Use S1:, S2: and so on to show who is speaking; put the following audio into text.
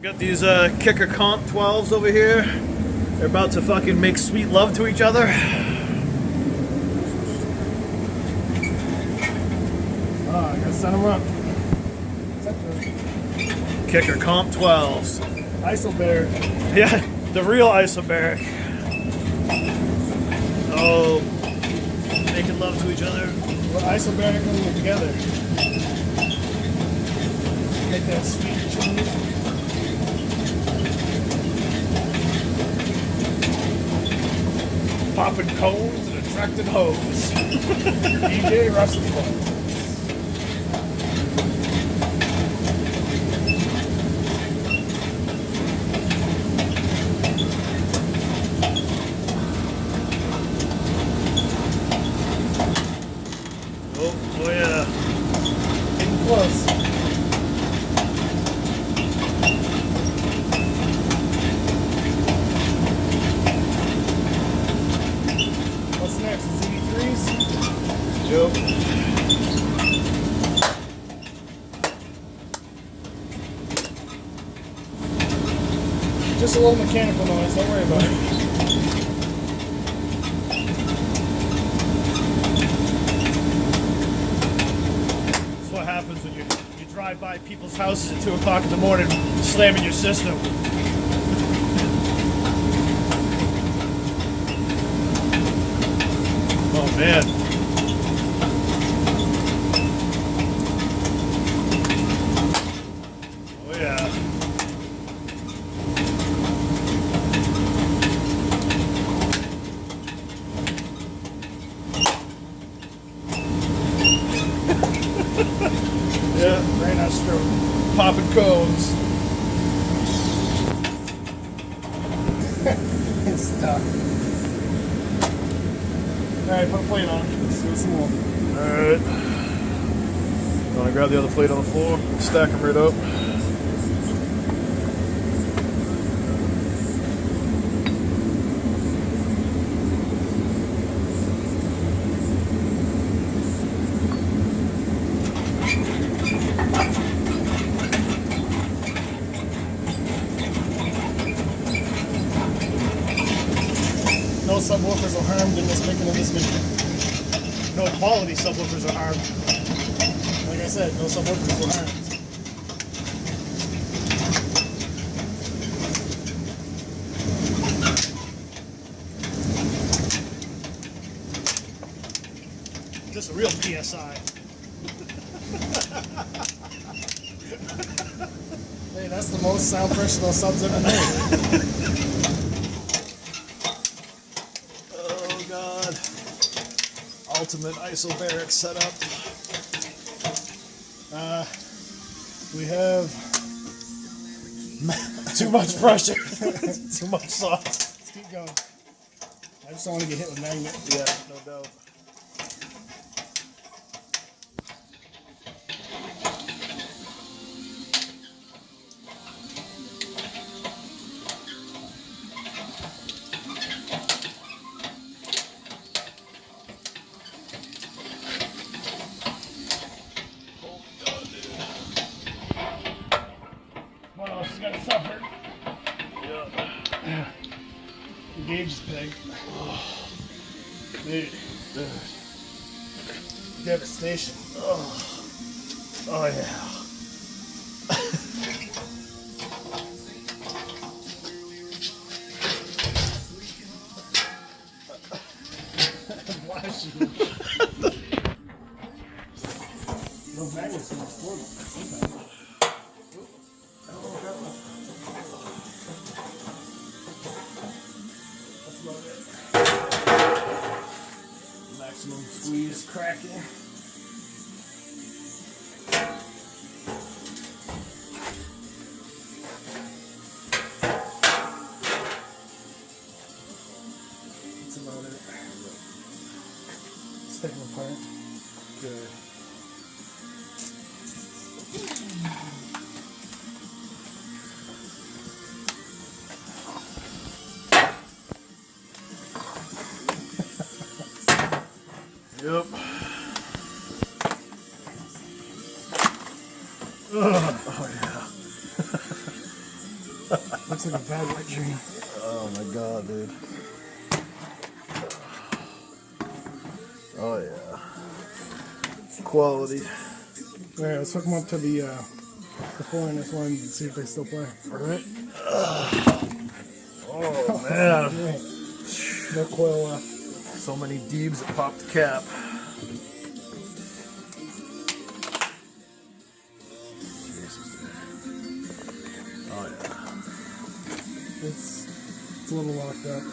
S1: Got these kicker comp 12s over here. They're about to fucking make sweet love to each other.
S2: Oh, I gotta set them up.
S1: Kicker comp 12s.
S2: Isobaric.
S1: Yeah, the real Isobaric. Oh, making love to each other.
S2: Well, Isobaric when we're together. Make that sweet cheese.
S1: Popping cones and attracting hoes.
S2: DJ Russell.
S1: Oh yeah.
S2: Getting close. What's next? ZB3s?
S1: Yep.
S2: Just a little mechanical noise, don't worry about it.
S1: That's what happens when you drive by people's houses at 2 o'clock in the morning, slamming your system. Oh man. Oh yeah. Yeah,
S2: Very nice stroke.
S1: popping cones.
S2: It's stuck. Alright, put a plate on. Let's do some more.
S1: Alright. Want to grab the other plate on the floor, stack them right up.
S2: No subwoofers are harmed in this making of this video.
S1: No quality subwoofers are harmed.
S2: Like I said, no subwoofers were harmed.
S1: Just a real PSI.
S2: Hey, that's the most sound pressure those subs ever made.
S1: Oh god. Ultimate Isobaric setup.
S2: We have
S1: Too much pressure. Too much sauce.
S2: let's keep going. I just don't want to get hit with magnet.
S1: Yeah, no doubt.
S2: What else is gonna suffer?
S1: Yeah.
S2: The gauge is big. Dude. Devastation.
S1: Oh yeah.
S2: Blast you. Those magnets are exploding sometimes. That's about it. Maximum squeeze cracking. That's about it. Let's take them apart.
S1: Good. Yep. Oh yeah.
S2: Looks like a bad wet dream.
S3: Oh my god, dude. Oh yeah. Quality.
S2: Alright, let's hook them up to the 4-inch one and see if they still play.
S3: Alright. Oh man.
S2: Yeah. No coil left.
S3: So many Deebs that popped the cap. Jesus, dude. Oh yeah.
S2: It's a little locked up.